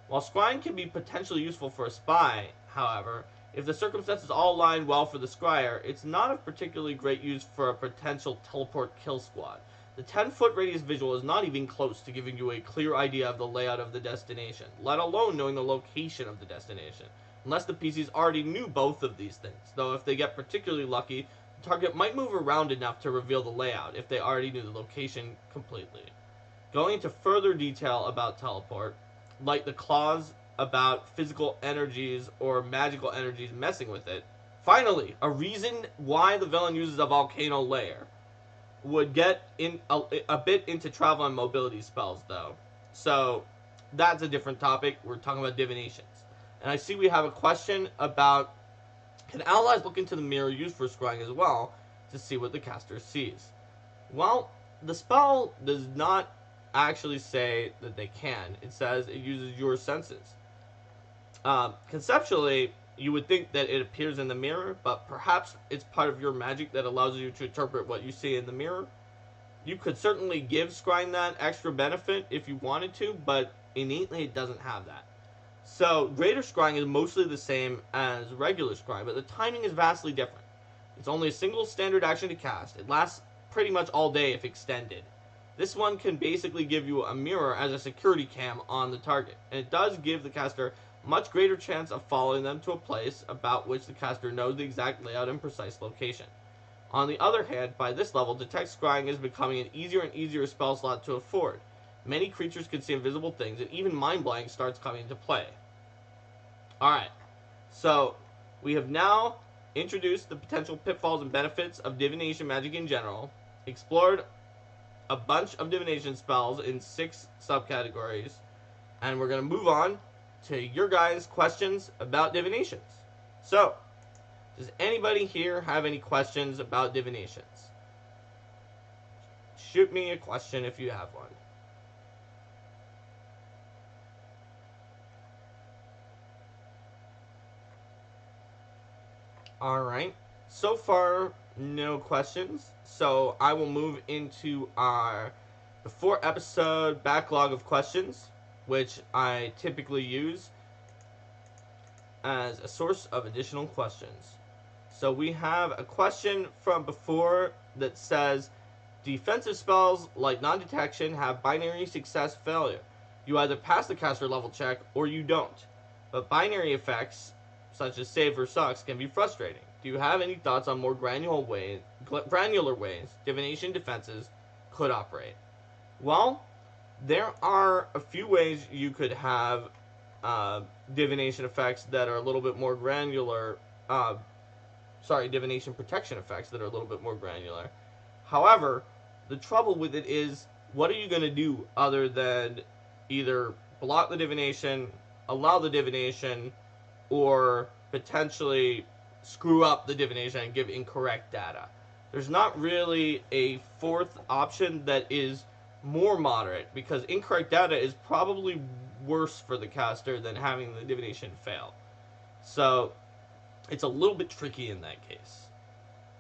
While scrying can be potentially useful for a spy, however, If the circumstances all align well for the scryer, it's not of particularly great use for a potential teleport kill squad. The 10-foot radius visual is not even close to giving you a clear idea of the layout of the destination, let alone knowing the location of the destination, unless the PCs already knew both of these things, though if they get particularly lucky, the target might move around enough to reveal the layout if they already knew the location completely. Going into further detail about teleport, like the clause about physical energies or magical energies messing with it. Finally, a reason why the villain uses a volcano layer would get in a bit into travel and mobility spells, though. So that's a different topic. We're talking about divinations. And I see we have a question about, can allies look into the mirror used for scrying as well to see what the caster sees? Well, the spell does not actually say that they can. It says it uses your senses. Conceptually, you would think that it appears in the mirror, but perhaps it's part of your magic that allows you to interpret what you see in the mirror. You could certainly give scrying that extra benefit if you wanted to, but innately it doesn't have that. So, greater scrying is mostly the same as regular scrying, but the timing is vastly different. It's only a single standard action to cast. It lasts pretty much all day if extended. This one can basically give you a mirror as a security cam on the target, and it does give the caster much greater chance of following them to a place about which the caster knows the exact layout and precise location. On the other hand, by this level, detect scrying is becoming an easier and easier spell slot to afford. Many creatures can see invisible things, and even mind blank starts coming into play. Alright, so we have now introduced the potential pitfalls and benefits of divination magic in general, explored a bunch of divination spells in 6 subcategories, and we're going to move on to your guys' questions about divinations. So, does anybody here have any questions about divinations? Shoot me a question if you have one. Alright, so far no questions, so I will move into our before episode backlog of questions, which I typically use as a source of additional questions. So we have a question from before that says, defensive spells like non-detection have binary success failure. You either pass the caster level check or you don't. But binary effects, such as save or sucks, can be frustrating. Do you have any thoughts on more granular ways divination defenses could operate? Well, there are a few ways you could have divination effects that are a little bit more granular. Divination protection effects that are a little bit more granular. However, the trouble with it is, what are you going to do other than either block the divination, allow the divination, or potentially screw up the divination and give incorrect data? There's not really a fourth option that is more moderate, because incorrect data is probably worse for the caster than having the divination fail. So it's a little bit tricky in that case.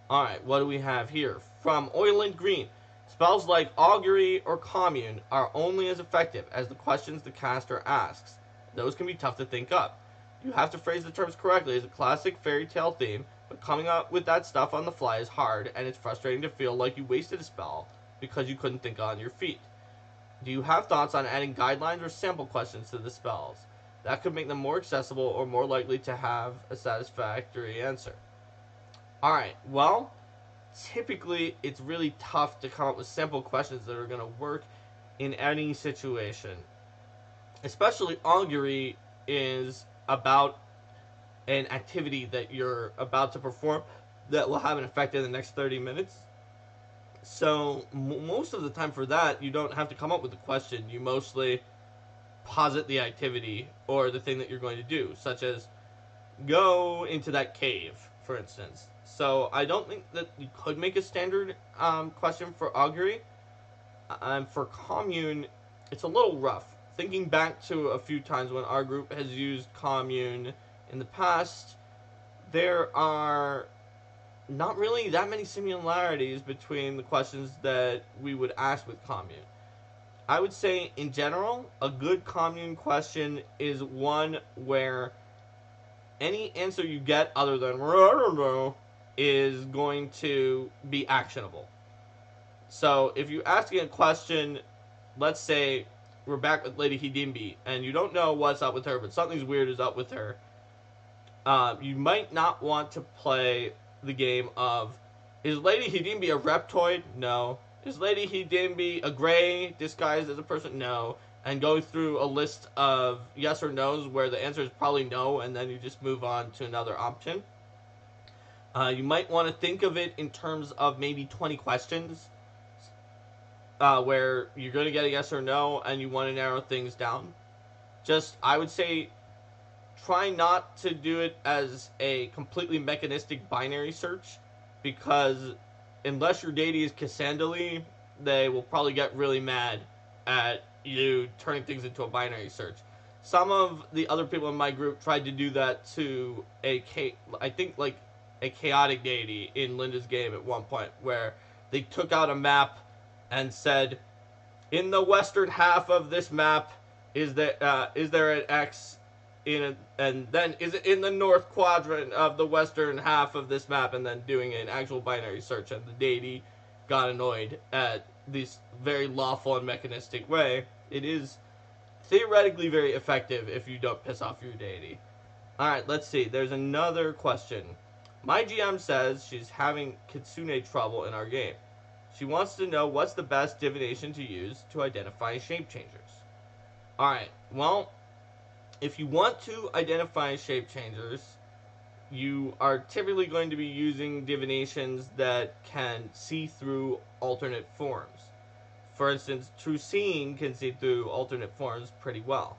Alright, what do we have here? From Oiland Green. Spells like Augury or Commune are only as effective as the questions the caster asks. Those can be tough to think up. You have to phrase the terms correctly as a classic fairy tale theme, but coming up with that stuff on the fly is hard, and it's frustrating to feel like you wasted a spell because you couldn't think on your feet. Do you have thoughts on adding guidelines or sample questions to the spells? That could make them more accessible or more likely to have a satisfactory answer. Alright, well, typically it's really tough to come up with sample questions that are going to work in any situation. Especially augury is about an activity that you're about to perform that will have an effect in the next 30 minutes. So most of the time for that, you don't have to come up with a question. You mostly posit the activity or the thing that you're going to do, such as go into that cave, for instance. So I don't think that you could make a standard question for augury. For commune, it's a little rough. Thinking back to a few times when our group has used commune in the past, there are not really that many similarities between the questions that we would ask with commune. I would say, in general, a good commune question is one where any answer you get other than I don't know is going to be actionable. So if you're asking a question, let's say we're back with Lady Hidimbi, and you don't know what's up with her, but something's weird is up with her, you might not want to play the game of, is Lady Hidimbi a reptoid? No. Is Lady Hidimbi a gray disguised as a person? No. And go through a list of yes or no's where the answer is probably no, and then you just move on to another option. You might want to think of it in terms of maybe 20 questions, where you're going to get a yes or no, and you want to narrow things down. Just, I would say, try not to do it as a completely mechanistic binary search, because unless your deity is Cassandali, they will probably get really mad at you turning things into a binary search. Some of the other people in my group tried to do that to a chaotic deity in Linda's game at one point, where they took out a map and said, in the western half of this map, is there an X and then is it in the north quadrant of the western half of this map, and then doing an actual binary search, and the deity got annoyed at this very lawful and mechanistic way. It is theoretically very effective if you don't piss off your deity. Alright, let's see. There's another question. My GM says she's having kitsune trouble in our game. She wants to know what's the best divination to use to identify shape changers. Alright, well, if you want to identify shape changers, you are typically going to be using divinations that can see through alternate forms. For instance, True Seeing can see through alternate forms pretty well.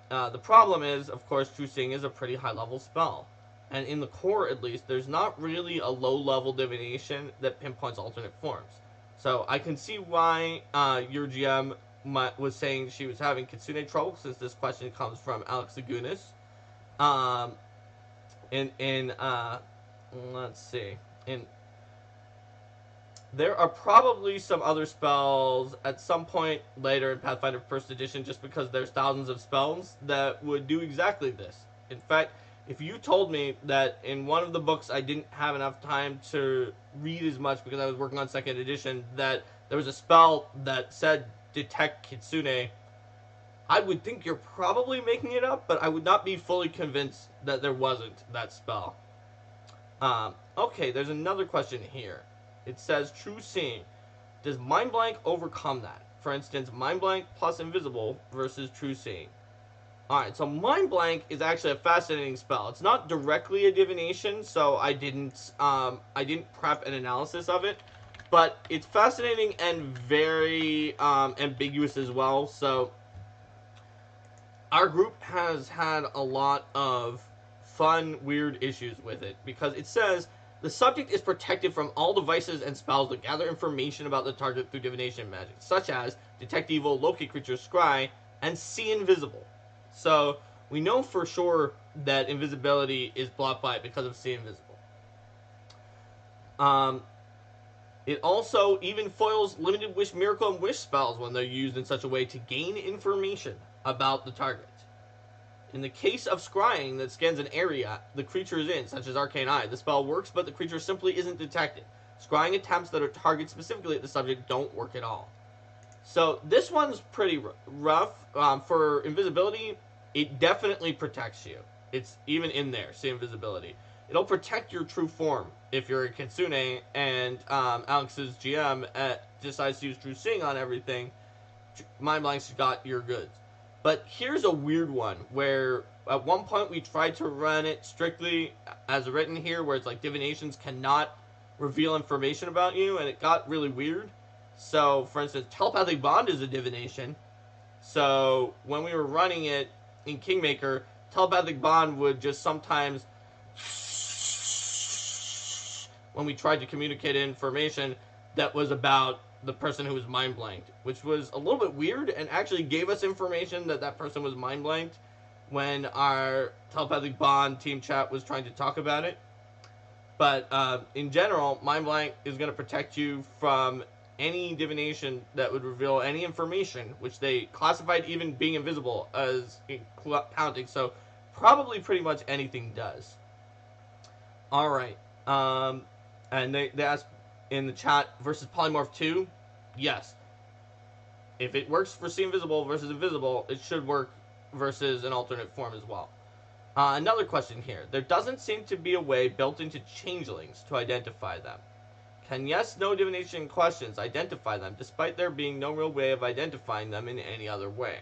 The problem is, of course, True Seeing is a pretty high-level spell. And in the core, at least, there's not really a low-level divination that pinpoints alternate forms. So I can see why your GM was saying she was having kitsune trouble, since this question comes from Alex Agunas. Let's see. There are probably some other spells at some point later in Pathfinder First Edition, just because there's thousands of spells that would do exactly this. In fact, if you told me that in one of the books I didn't have enough time to read as much because I was working on 2nd edition, that there was a spell that said detect kitsune, I would think you're probably making it up, but I would not be fully convinced that there wasn't that spell. Okay, there's another question here. It says True Seeing. Does Mind Blank overcome that? For instance, Mind Blank plus Invisible versus True Seeing. Alright, so Mind Blank is actually a fascinating spell. It's not directly a divination, so I didn't prep an analysis of it, but it's fascinating and very ambiguous as well. So our group has had a lot of fun, weird issues with it, because it says the subject is protected from all devices and spells that gather information about the target through divination magic, such as Detect Evil, Locate Creatures, Scry, and See Invisible. So we know for sure that invisibility is blocked by it because of See Invisible. It also even foils Limited Wish, Miracle, and Wish spells when they're used in such a way to gain information about the target. In the case of scrying that scans an area the creature is in, such as Arcane Eye, the spell works, but the creature simply isn't detected. Scrying attempts that are targeted specifically at the subject don't work at all. So this one's pretty rough. For invisibility, it definitely protects you. It's even in there, see invisibility. It'll protect your true form if you're a Kitsune and Alex's GM decides to use True Seeing on everything. Mind Blank's got your goods. But here's a weird one where at one point we tried to run it strictly as written here, where it's like divinations cannot reveal information about you, and it got really weird. So, for instance, Telepathic Bond is a divination. So, when we were running it in Kingmaker, Telepathic Bond would just sometimes, when we tried to communicate information that was about the person who was mind blanked, which was a little bit weird and actually gave us information that that person was mind blanked when our Telepathic Bond team chat was trying to talk about it. But in general, mind blank is going to protect you from any divination that would reveal any information, which they classified even being invisible as counting. So probably pretty much anything does. Alright. And they asked in the chat, versus Polymorph 2? Yes. If it works for See Invisible versus Invisible, it should work versus an alternate form as well. Another question here. There doesn't seem to be a way built into changelings to identify them. Can yes, no divination questions identify them, despite there being no real way of identifying them in any other way?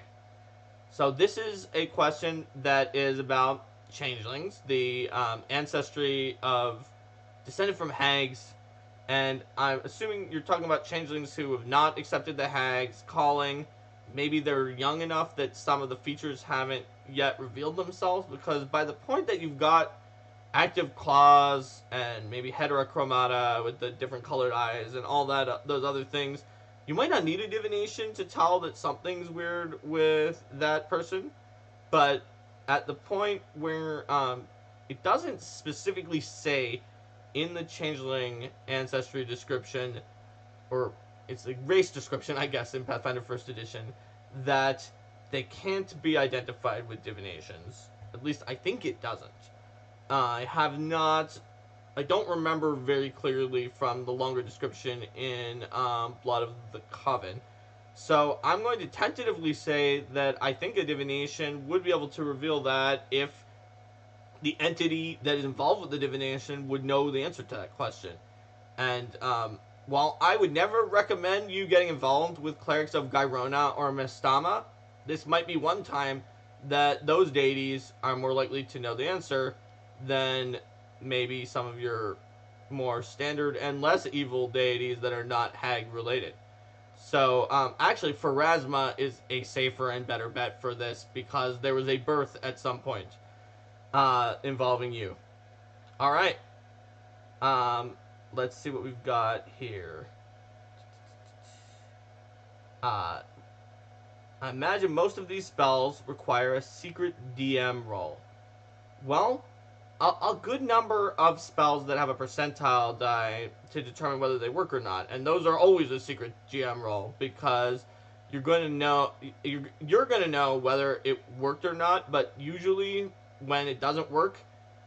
So this is a question that is about changelings, the ancestry of descended from hags, and I'm assuming you're talking about changelings who have not accepted the hags' calling. Maybe they're young enough that some of the features haven't yet revealed themselves, because by the point that you've got active claws and maybe heterochromata with the different colored eyes and all that, those other things, you might not need a divination to tell that something's weird with that person. But at the point where it doesn't specifically say in the changeling ancestry description, or it's a race description, I guess, in Pathfinder First Edition, that they can't be identified with divinations. At least I think it doesn't. I don't remember very clearly from the longer description in Blood of the Coven. So I'm going to tentatively say that I think a divination would be able to reveal that if the entity that is involved with the divination would know the answer to that question. And while I would never recommend you getting involved with clerics of Gyrona or Mestama, this might be one time that those deities are more likely to know the answer than maybe some of your more standard and less evil deities that are not hag related. So actually Pharasma is a safer and better bet for this, because there was a birth at some point involving you. Alright. Let's see what we've got here. I imagine most of these spells require a secret DM roll. Well, a good number of spells that have a percentile die to determine whether they work or not, and those are always a secret GM roll, because you're going to know whether it worked or not. But usually when it doesn't work,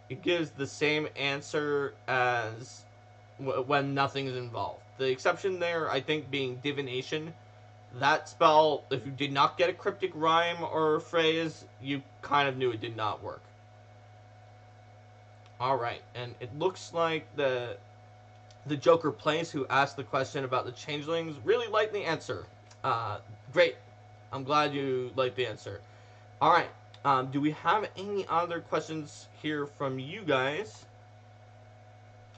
it gives the same answer as when nothing is involved. The exception there, I think, being Divination. That spell, if you did not get a cryptic rhyme or phrase, you kind of knew it did not work. Alright, and it looks like the Joker Place, who asked the question about the changelings, really liked the answer. Great. I'm glad you liked the answer. Alright, do we have any other questions here from you guys?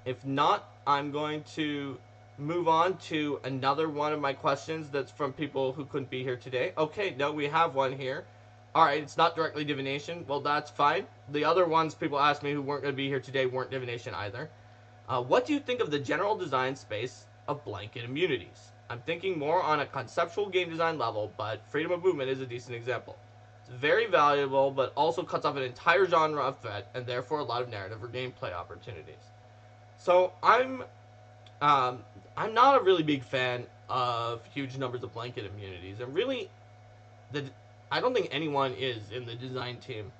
If not, I'm going to move on to another one of my questions that's from people who couldn't be here today. Okay, no, we have one here. Alright, it's not directly divination. Well, that's fine. The other ones people asked me who weren't going to be here today weren't divination either. What do you think of the general design space of blanket immunities? I'm thinking more on a conceptual game design level, but freedom of movement is a decent example. It's very valuable, but also cuts off an entire genre of threat, and therefore a lot of narrative or gameplay opportunities. So I'm not a really big fan of huge numbers of blanket immunities, and really, I don't think anyone is in the design team.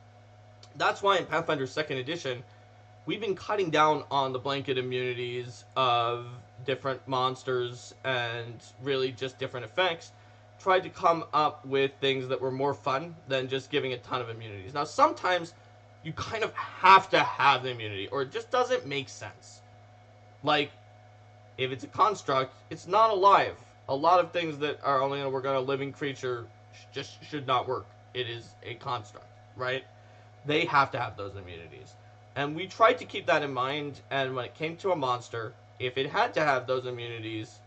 That's why in Pathfinder 2nd Edition, we've been cutting down on the blanket immunities of different monsters and really just different effects. Tried to come up with things that were more fun than just giving a ton of immunities. Now, sometimes you kind of have to have the immunity, or it just doesn't make sense. Like, if it's a construct, it's not alive. A lot of things that are only going to work on a living creature just should not work. It is a construct, right? They have to have those immunities. And we tried to keep that in mind, and when it came to a monster, if it had to have those immunities,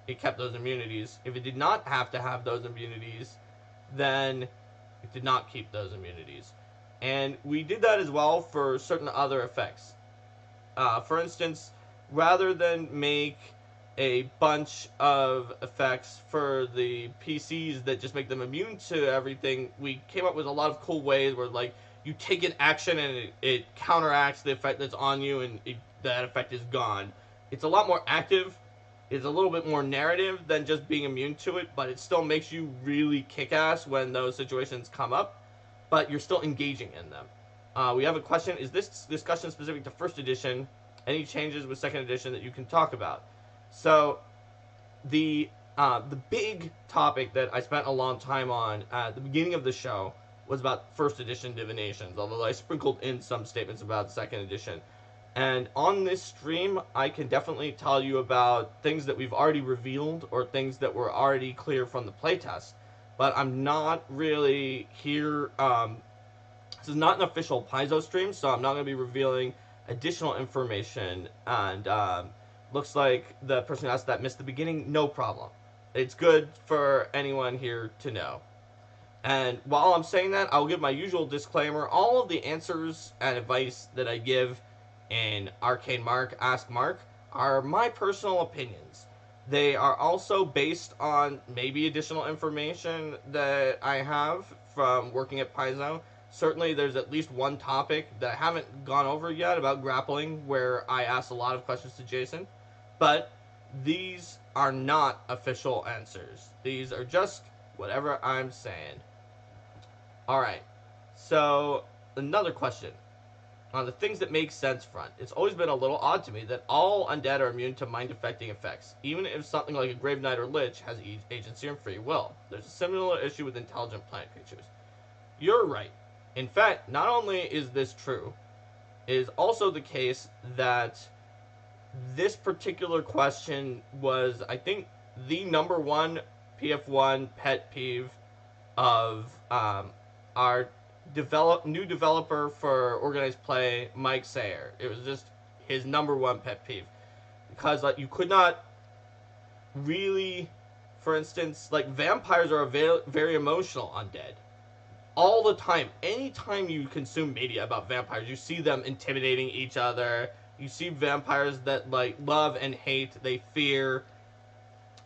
it kept those immunities. If it did not have to have those immunities, then it did not keep those immunities. And we did that as well for certain other effects. For instance, rather than make a bunch of effects for the PCs that just make them immune to everything, we came up with a lot of cool ways where, like, you take an action and it counteracts the effect that's on you, and that effect is gone. It's a lot more active. It's a little bit more narrative than just being immune to it, but it still makes you really kick ass when those situations come up, but you're still engaging in them. We have a question: is this discussion specific to First Edition? Any changes with Second Edition that you can talk about? So, the big topic that I spent a long time on at the beginning of the show was about First Edition Divinations, although I sprinkled in some statements about Second Edition. And on this stream, I can definitely tell you about things that we've already revealed or things that were already clear from the playtest. But I'm not really here. This is not an official Paizo stream, so I'm not going to be revealing additional information. And looks like the person who asked that missed the beginning. No problem. It's good for anyone here to know. And while I'm saying that, I'll give my usual disclaimer. All of the answers and advice that I give in Arcane Mark, Ask Mark, are my personal opinions. They are also based on maybe additional information that I have from working at Paizo. Certainly there's at least one topic that I haven't gone over yet about grappling, where I asked a lot of questions to Jason. But these are not official answers. These are just whatever I'm saying. Alright, so another question. On the things that make sense front, it's always been a little odd to me that all undead are immune to mind-affecting effects, even if something like a Grave Knight or Lich has agency and free will. There's a similar issue with intelligent plant creatures. You're right. In fact, not only is this true, it is also the case that this particular question was, I think, the number one PF1 pet peeve of our new developer for organized play, Mike Sayer. It was just his number one pet peeve, because like you could not really, for instance, like vampires are very emotional undead all the time. Anytime you consume media about vampires, you see them intimidating each other. You see vampires that like love and hate, they fear,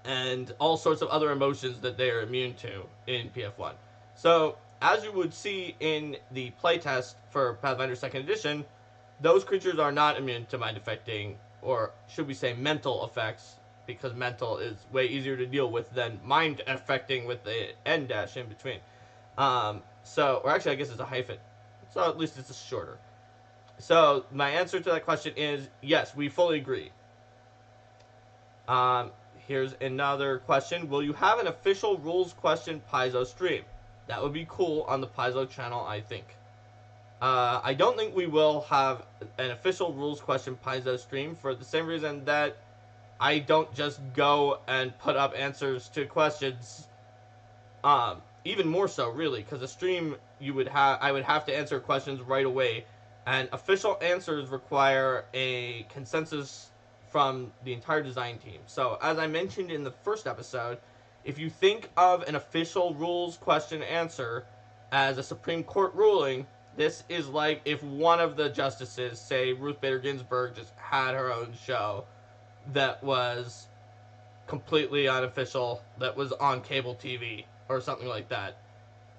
and all sorts of other emotions that they are immune to in PF1. So as you would see in the playtest for Pathfinder 2nd Edition, those creatures are not immune to mind-affecting, or should we say mental effects, because mental is way easier to deal with than mind-affecting with the N-dash in between. Or actually I guess it's a hyphen, so at least it's shorter. So my answer to that question is yes, we fully agree. Here's another question. Will you have an official rules question Paizo stream? That would be cool on the Paizo channel, I think. I don't think we will have an official rules question Paizo stream for the same reason that I don't just go and put up answers to questions. Even more so, really, because a stream I would have to answer questions right away, and official answers require a consensus from the entire design team. So, as I mentioned in the first episode, if you think of an official rules question answer as a Supreme Court ruling, this is like if one of the justices, say Ruth Bader Ginsburg, just had her own show that was completely unofficial, that was on cable TV or something like that.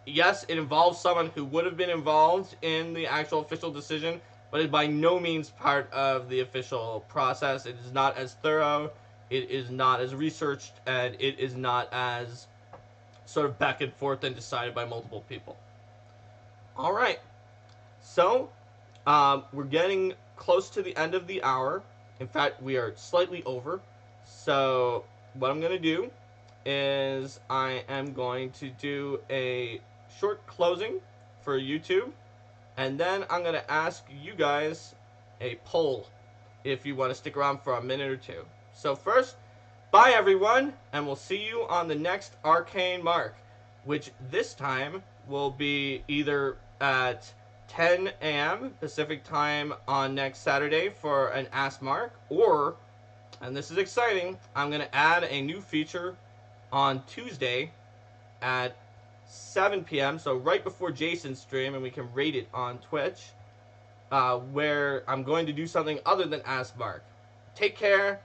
Yes, it involves someone who would have been involved in the actual official decision, but it's by no means part of the official process. It is not as thorough, it is not as researched, and it is not as sort of back and forth and decided by multiple people. Alright, so we're getting close to the end of the hour. In fact, we are slightly over. So what I'm going to do is I am going to do a short closing for YouTube, and then I'm going to ask you guys a poll if you want to stick around for a minute or two. So first, bye everyone, and we'll see you on the next Arcane Mark, which this time will be either at 10 a.m. Pacific time on next Saturday for an Ask Mark, or, and this is exciting, I'm going to add a new feature on Tuesday at 7 p.m., so right before Jason's stream, and we can rate it on Twitch, where I'm going to do something other than Ask Mark. Take care,